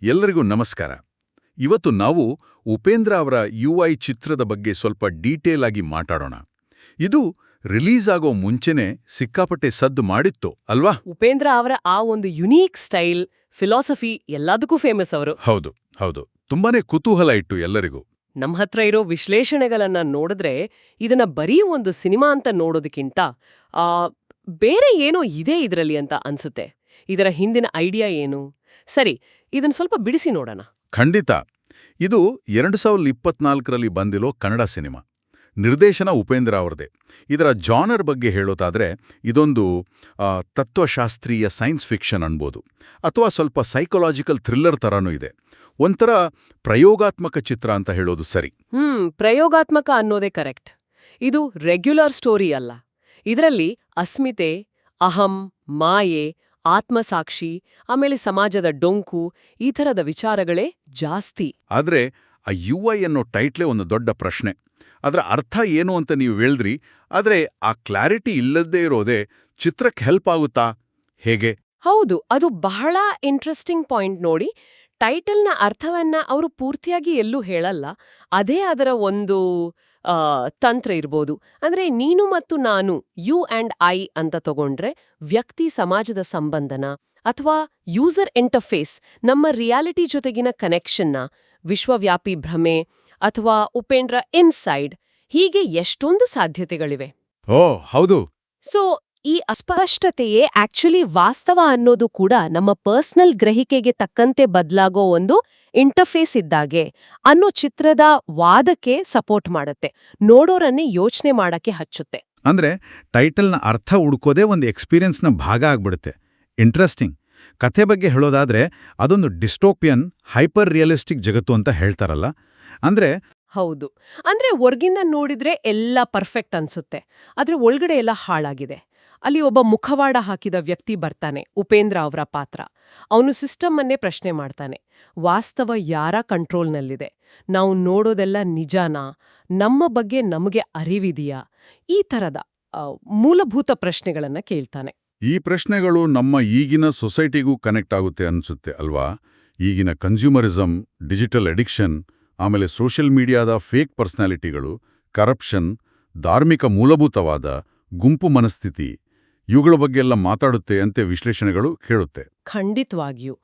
ಎಲ್ಲರಿಗೂ ನಮಸ್ಕಾರ. ಇವತ್ತು ನಾವು ಉಪೇಂದ್ರ ಅವರ UI ಚಿತ್ರದ ಬಗ್ಗೆ ಸ್ವಲ್ಪ ಡೀಟೇಲ್ ಆಗಿ ಮಾತಾಡೋಣ. ಇದು ರಿಲೀಸ್ ಆಗೋ ಮುಂಚೆನೆ ಸಿಕ್ಕಾಪಟ್ಟೆ ಸದ್ದು ಮಾಡಿತ್ತು ಅಲ್ವಾ? ಉಪೇಂದ್ರ ಅವರ ಆ ಒಂದು ಯುನೀಕ್ ಸ್ಟೈಲ್, ಫಿಲಾಸಫಿ ಎಲ್ಲದಕ್ಕೂ ಫೇಮಸ್ ಅವರು. ಹೌದು ಹೌದು, ತುಂಬಾನೇ ಕುತೂಹಲ ಇಟ್ಟು ಎಲ್ಲರಿಗೂ. ನಮ್ಮ ಹತ್ರ ಇರೋ ವಿಶ್ಲೇಷಣೆಗಳನ್ನ ನೋಡಿದ್ರೆ ಇದನ್ನ ಬರೀ ಒಂದು ಸಿನಿಮಾ ಅಂತ ನೋಡೋದಕ್ಕಿಂತ ಬೇರೆ ಏನೋ ಇದೆ ಇದರಲ್ಲಿ ಅಂತ ಅನ್ಸುತ್ತೆ. ಇದರ ಹಿಂದಿನ ಐಡಿಯಾ ಏನು? ಸರಿ, ಇದನ್ನ ಸ್ವಲ್ಪ ಬಿಡಿಸಿ ನೋಡೋಣ. ಖಂಡಿತ. ಇದು 2024ರಲ್ಲಿ ಬಂದಿರೋ ಕನ್ನಡ ಸಿನಿಮಾ. ನಿರ್ದೇಶನ ಉಪೇಂದ್ರ ಅವರದೇ. ಇದರ ಜಾನರ್ ಬಗ್ಗೆ ಹೇಳೋದಾದ್ರೆ ಇದೊಂದು ತತ್ವಶಾಸ್ತ್ರೀಯ ಸೈನ್ಸ್ ಫಿಕ್ಷನ್ ಅನ್ಬೋದು, ಅಥವಾ ಸ್ವಲ್ಪ ಸೈಕೊಲಾಜಿಕಲ್ ಥ್ರಿಲ್ಲರ್ ಥರನೂ ಇದೆ. ಒಂಥರ ಪ್ರಯೋಗಾತ್ಮಕ ಚಿತ್ರ ಅಂತ ಹೇಳೋದು ಸರಿ. ಪ್ರಯೋಗಾತ್ಮಕ ಅನ್ನೋದೇ ಕರೆಕ್ಟ್. ಇದು ರೆಗ್ಯುಲರ್ ಸ್ಟೋರಿ ಅಲ್ಲ. ಇದರಲ್ಲಿ ಅಸ್ಮಿತೆ, ಅಹಂ, ಮಾಯೆ, ಆತ್ಮಸಾಕ್ಷಿ, ಆಮೇಲೆ ಸಮಾಜದ ಡೊಂಕು, ಈ ಥರದ ವಿಚಾರಗಳೇ ಜಾಸ್ತಿ. ಆದ್ರೆ ಆ UI ಅನ್ನೋ ಟೈಟ್ಲೇ ಒಂದು ದೊಡ್ಡ ಪ್ರಶ್ನೆ. ಅದರ ಅರ್ಥ ಏನು ಅಂತ ನೀವು ಹೇಳಿದ್ರಿ, ಆದ್ರೆ ಆ ಕ್ಲಾರಿಟಿ ಇಲ್ಲದೇ ಇರೋದೇ ಚಿತ್ರಕ್ಕೆ ಹೆಲ್ಪ್ ಆಗುತ್ತಾ? ಹೇಗೆ? ಹೌದು, ಅದು ಬಹಳ ಇಂಟ್ರೆಸ್ಟಿಂಗ್ ಪಾಯಿಂಟ್ ನೋಡಿ. ಟೈಟಲ್ನ ಅರ್ಥವನ್ನ ಅವರು ಪೂರ್ತಿಯಾಗಿ ಎಲ್ಲೂ ಹೇಳಲ್ಲ. ಅದೇ ಅದರ ಒಂದು ತಂತ್ರ ಇರ್ಬೋದು. ಅಂದ್ರೆ ನೀನು ಮತ್ತು ನಾನು, ಯು ಅಂಡ್ ಐ ಅಂತ ತಗೊಂಡ್ರೆ ವ್ಯಕ್ತಿ ಸಮಾಜದ ಸಂಬಂಧನ, ಅಥವಾ ಯೂಸರ್ ಇಂಟರ್ಫೇಸ್, ನಮ್ಮ ರಿಯಾಲಿಟಿ ಜೊತೆಗಿನ ಕನೆಕ್ಷನ್ನ, ವಿಶ್ವವ್ಯಾಪಿ ಭ್ರಮೆ, ಅಥವಾ ಉಪೇಂದ್ರ ಇನ್ಸೈಡ್, ಹೀಗೆ ಎಷ್ಟೊಂದು ಸಾಧ್ಯತೆಗಳಿವೆ. ಓ ಹೌದು. ಸೊ ಈ ಅಸ್ಪಷ್ಟತೆಯೇ ಆಕ್ಚುಲಿ ವಾಸ್ತವ ಅನ್ನೋದು ಕೂಡ ನಮ್ಮ ಪರ್ಸನಲ್ ಗ್ರಹಿಕೆಗೆ ತಕ್ಕಂತೆ ಬದಲಾಗೋ ಒಂದು ಇಂಟರ್ಫೇಸ್ ಇದ್ದಾಗೆ ಅನ್ನೋ ಚಿತ್ರದ ವಾದಕ್ಕೆ ಸಪೋರ್ಟ್ ಮಾಡುತ್ತೆ, ನೋಡೋರನ್ನೇ ಯೋಚನೆ ಮಾಡಕ್ಕೆ ಹಚ್ಚುತ್ತೆ. ಅಂದ್ರೆ ಟೈಟಲ್ನ ಅರ್ಥ ಹುಡ್ಕೋದೇ ಒಂದು ಎಕ್ಸ್ಪೀರಿಯನ್ಸ್ನ ಭಾಗ ಆಗ್ಬಿಡುತ್ತೆ. ಇಂಟ್ರೆಸ್ಟಿಂಗ್. ಕಥೆ ಬಗ್ಗೆ ಹೇಳೋದಾದ್ರೆ ಅದೊಂದು ಡಿಸ್ಟೋಪಿಯನ್, ಹೈಪರ್ ರಿಯಲಿಸ್ಟಿಕ್ ಜಗತ್ತು ಅಂತ ಹೇಳ್ತಾರಲ್ಲ. ಹೌದು, ಅಂದ್ರೆ ಹೊರ್ಗಿಂದ ನೋಡಿದ್ರೆ ಎಲ್ಲ ಪರ್ಫೆಕ್ಟ್ ಅನ್ಸುತ್ತೆ, ಆದ್ರೆ ಒಳಗಡೆ ಎಲ್ಲ ಹಾಳಾಗಿದೆ. ಅಲ್ಲಿ ಒಬ್ಬ ಮುಖವಾಡ ಹಾಕಿದ ವ್ಯಕ್ತಿ ಬರ್ತಾನೆ, ಉಪೇಂದ್ರ ಅವರ ಪಾತ್ರ. ಅವನು ಸಿಸ್ಟಮ್ ಅನ್ನೇ ಪ್ರಶ್ನೆ ಮಾಡ್ತಾನೆ. ವಾಸ್ತವ ಯಾರ ಕಂಟ್ರೋಲ್ನಲ್ಲಿದೆ? ನಾವು ನೋಡೋದೆಲ್ಲ ನಿಜಾನಾ? ನಮ್ಮ ಬಗ್ಗೆ ನಮಗೆ ಅರಿವಿದೆಯಾ? ಈ ಥರದ ಮೂಲಭೂತ ಪ್ರಶ್ನೆಗಳನ್ನ ಕೇಳ್ತಾನೆ. ಈ ಪ್ರಶ್ನೆಗಳು ನಮ್ಮ ಈಗಿನ ಸೊಸೈಟಿಗೂ ಕನೆಕ್ಟ್ ಆಗುತ್ತೆ ಅನ್ಸುತ್ತೆ ಅಲ್ವಾ? ಈಗಿನ ಕನ್ಸ್ಯೂಮರಿಸಮ್, ಡಿಜಿಟಲ್ ಅಡಿಕ್ಷನ್, ಆಮೇಲೆ ಸೋಷಿಯಲ್ ಮೀಡಿಯಾದ ಫೇಕ್ ಪರ್ಸನಾಲಿಟಿಗಳು, ಕರಪ್ಷನ್, ಧಾರ್ಮಿಕ ಮೂಲಭೂತವಾದ, ಗುಂಪು ಮನಸ್ಥಿತಿ, ಇವುಗಳ ಬಗ್ಗೆ ಎಲ್ಲ ಮಾತಾಡುತ್ತೆ ಅಂತೆ ವಿಶ್ಲೇಷಣೆಗಳು ಹೇಳುತ್ತೆ. ಖಂಡಿತವಾಗಿಯೂ.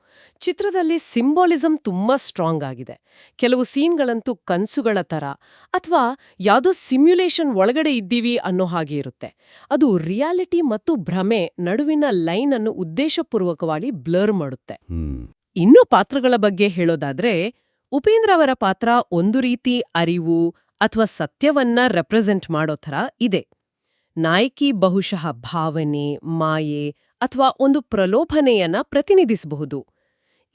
ಚಿತ್ರದಲ್ಲಿ ಸಿಂಬಾಲಿಸಮ್ ತುಂಬಾ ಸ್ಟ್ರಾಂಗ್ ಆಗಿದೆ. ಕೆಲವು ಸೀನ್ಗಳಂತೂ ಕನ್ಸುಗಳ ಥರ, ಅಥವಾ ಯಾವುದೋ ಸಿಮ್ಯುಲೇಷನ್ ಒಳಗಡೆ ಇದ್ದೀವಿ ಅನ್ನೋ ಹಾಗೆ ಇರುತ್ತೆ. ಅದು ರಿಯಾಲಿಟಿ ಮತ್ತು ಭ್ರಮೆ ನಡುವಿನ ಲೈನ್ ಅನ್ನು ಉದ್ದೇಶಪೂರ್ವಕವಾಗಿ ಬ್ಲರ್ ಮಾಡುತ್ತೆ. ಇನ್ನು ಪಾತ್ರಗಳ ಬಗ್ಗೆ ಹೇಳೋದಾದ್ರೆ, ಉಪೇಂದ್ರ ಅವರ ಪಾತ್ರ ಒಂದು ರೀತಿ ಅರಿವು ಅಥವಾ ಸತ್ಯವನ್ನ ರೆಪ್ರೆಸೆಂಟ್ ಮಾಡೋ ಥರ ಇದೆ. ನಾಯಕಿ ಬಹುಶಃ ಭಾವನೆ, ಮಾಯೆ ಅಥವಾ ಒಂದು ಪ್ರಲೋಭನೆಯನ್ನ ಪ್ರತಿನಿಧಿಸಬಹುದು.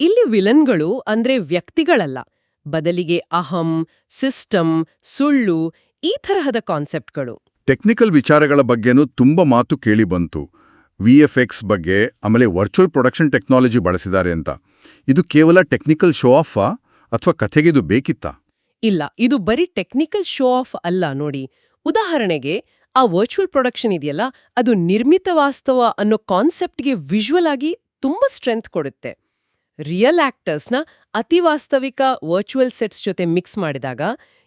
ಇಲ್ಲಿ ವಿಲನ್ಗಳು ಅಂದ್ರೆ ವ್ಯಕ್ತಿಗಳಲ್ಲ, ಬದಲಿಗೆ ಅಹಂ, ಸಿಸ್ಟಮ್, ಸುಳ್ಳು, ಈ ತರಹದ ಕಾನ್ಸೆಪ್ಟ್ಗಳು. ಟೆಕ್ನಿಕಲ್ ವಿಚಾರಗಳ ಬಗ್ಗೆನೂ ತುಂಬಾ ಮಾತು ಕೇಳಿ ಬಂತು. VFX ಬಗ್ಗೆ, ಆಮೇಲೆ ವರ್ಚುವಲ್ ಪ್ರೊಡಕ್ಷನ್ ಟೆಕ್ನಾಲಜಿ ಬಳಸಿದ್ದಾರೆ ಅಂತ. ಇದು ಕೇವಲ ಟೆಕ್ನಿಕಲ್ ಶೋ ಆಫಾ ಅಥವಾ ಕಥೆಗಿದು ಬೇಕಿತ್ತಾ? ಇಲ್ಲ, ಇದು ಬರೀ ಟೆಕ್ನಿಕಲ್ ಶೋ ಆಫ್ ಅಲ್ಲ ನೋಡಿ. ಉದಾಹರಣೆಗೆ ಆ ವರ್ಚುವಲ್ ಪ್ರೊಡಕ್ಷನ್ ಇದೆಯಲ್ಲ, ಅದು ನಿರ್ಮಿತ ವಾಸ್ತವ ಅನ್ನೋ ಕಾನ್ಸೆಪ್ಟ್ಗೆ ವಿಜುವಲ್ ಆಗಿ ತುಂಬಾ ಸ್ಟ್ರೆಂತ್ ಕೊಡುತ್ತೆ. ರಿಯಲ್ ಆಕ್ಟರ್ಸ್ನ ಅತಿ ವಾಸ್ತವಿಕ ವರ್ಚುವಲ್ ಸೆಟ್ಸ್ ಜೊತೆ ಮಿಕ್ಸ್ ಮಾಡಿದಾಗ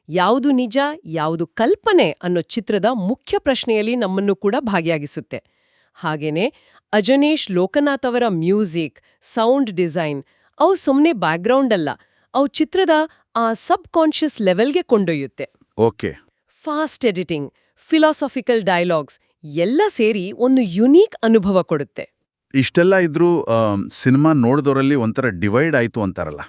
ಯಾವುದು ನಿಜ, ಯಾವುದು ಕಲ್ಪನೆ ಅನ್ನೋ ಚಿತ್ರದ ಮುಖ್ಯ ಪ್ರಶ್ನೆಯಲ್ಲಿ ನಮ್ಮನ್ನು ಕೂಡ ಭಾಗಿಯಾಗಿಸುತ್ತೆ. ಹಾಗೇನೆ ಅಜನೀಶ್ ಲೋಕನಾಥ್ ಅವರ ಮ್ಯೂಸಿಕ್, ಸೌಂಡ್ ಡಿಸೈನ್, ಅವು ಸುಮ್ಮನೆ ಬ್ಯಾಕ್ಗ್ರೌಂಡ್ ಅಲ್ಲ, ಅವು ಚಿತ್ರದ ಆ ಸಬ್ ಕಾನ್ಷಿಯಸ್ ಲೆವೆಲ್ಗೆ ಕೊಂಡೊಯ್ಯುತ್ತೆ. Okay. Fast editing, philosophical dialogues ಎಲ್ಲ ಸೇರಿ ಒಂದು ಯುನೀಕ್ ಅನುಭವ ಕೊಡುತ್ತೆ. ಇಷ್ಟೆಲ್ಲ ಇದ್ರೂ ಸಿನಿಮಾ ನೋಡಿದವರಲ್ಲಿ ಒಂಥರ ಡಿವೈಡ್ ಆಯಿತು ಅಂತಾರಲ್ಲ.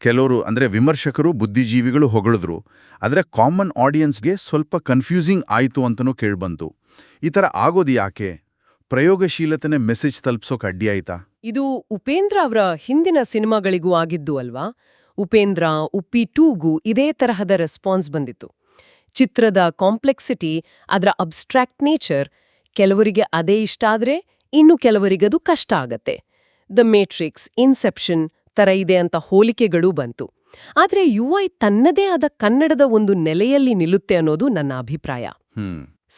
ಕೆಲವರು ಅಂದ್ರೆ ವಿಮರ್ಶಕರು, ಬುದ್ಧಿಜೀವಿಗಳು ಹೊಗಳಿದ್ರು, ಆದರೆ ಕಾಮನ್ ಆಡಿಯನ್ಸ್ಗೆ ಸ್ವಲ್ಪ ಕನ್ಫ್ಯೂಸಿಂಗ್ ಆಯಿತು ಅಂತನೂ ಕೇಳ್ಬಂತು. ಈ ಥರ ಆಗೋದು ಯಾಕೆ? ಪ್ರಯೋಗಶೀಲತೆನೇ ಮೆಸೇಜ್ ತಲುಪಿಸೋಕೆ ಅಡ್ಡಿ ಆಯ್ತಾ? ಇದು ಉಪೇಂದ್ರ ಅವರ ಹಿಂದಿನ ಸಿನಿಮಾಗಳಿಗೂ ಆಗಿದ್ದು ಅಲ್ವಾ? ಉಪೇಂದ್ರ, ಉಪ್ಪಿ 2ಗೂ ಇದೇ ತರಹದ ರೆಸ್ಪಾನ್ಸ್ ಬಂದಿತ್ತು. ಚಿತ್ರದ ಕಾಂಪ್ಲೆಕ್ಸಿಟಿ, ಅದರ ಅಬ್ಸ್ಟ್ರಾಕ್ಟ್ ನೇಚರ್, ಕೆಲವರಿಗೆ ಅದೇ ಇಷ್ಟ ಆದ್ರೆ ಇನ್ನು ಕೆಲವರಿಗದು ಕಷ್ಟ ಆಗತ್ತೆ. ದ ಮೇಟ್ರಿಕ್ಸ್, ಇನ್ಸೆಪ್ಷನ್ ತರ ಇದೆ ಅಂತ ಹೋಲಿಕೆಗಳೂ ಬಂತು. ಆದ್ರೆ UI ತನ್ನದೇ ಆದ ಕನ್ನಡದ ಒಂದು ನೆಲೆಯಲ್ಲಿ ನಿಲ್ಲುತ್ತೆ ಅನ್ನೋದು ನನ್ನ ಅಭಿಪ್ರಾಯ.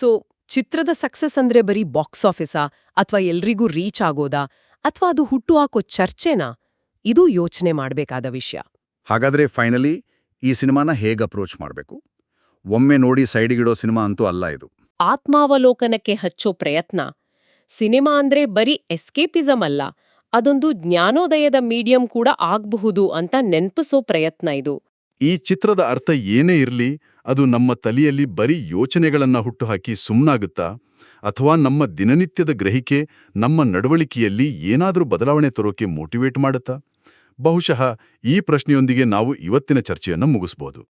ಸೊ ಚಿತ್ರದ ಸಕ್ಸಸ್ ಅಂದ್ರೆ ಬರೀ ಬಾಕ್ಸ್ ಆಫೀಸಾ, ಅಥವಾ ಎಲ್ರಿಗೂ ರೀಚ್ ಆಗೋದಾ, ಅಥವಾ ಅದು ಹುಟ್ಟುಹಾಕೋ ಚರ್ಚೆನಾ? ಇದು ಯೋಚನೆ ಮಾಡಬೇಕಾದ ವಿಷಯ. ಹಾಗಾದ್ರೆ ಫೈನಲಿ ಈ ಸಿನಿಮಾನ ಹೇಗೆ ಅಪ್ರೋಚ್ ಮಾಡಬೇಕು? ಒಮ್ಮೆ ನೋಡಿ ಸೈಡಿಗಿಡೋ ಸಿನಿಮಾ ಅಂತೂ ಅಲ್ಲ ಇದು. ಆತ್ಮಾವಲೋಕನಕ್ಕೆ ಹಚ್ಚೋ ಪ್ರಯತ್ನ. ಸಿನಿಮಾ ಅಂದ್ರೆ ಬರೀ ಎಸ್ಕೇಪಿಸಂ ಅಲ್ಲ, ಅದೊಂದು ಜ್ಞಾನೋದಯದ ಮೀಡಿಯಂ ಕೂಡ ಆಗ್ಬಹುದು ಅಂತ ನೆನ್ಪಿಸೋ ಪ್ರಯತ್ನ ಇದು. ಈ ಚಿತ್ರದ ಅರ್ಥ ಏನೇ ಇರಲಿ, ಅದು ನಮ್ಮ ತಲೆಯಲ್ಲಿ ಬರೀ ಯೋಚನೆಗಳನ್ನ ಹುಟ್ಟುಹಾಕಿ ಸುಮ್ನಾಗುತ್ತಾ, ಅಥವಾ ನಮ್ಮ ದಿನನಿತ್ಯದ ಗ್ರಹಿಕೆ, ನಮ್ಮ ನಡವಳಿಕೆಯಲ್ಲಿ ಏನಾದರೂ ಬದಲಾವಣೆ ತರೋಕೆ ಮೋಟಿವೇಟ್ ಮಾಡುತ್ತಾ? ಬಹುಶಃ ಈ ಪ್ರಶ್ನೆಯೊಂದಿಗೆ ನಾವು ಇವತ್ತಿನ ಚರ್ಚೆಯನ್ನು ಮುಗಿಸ್ಬೋದು.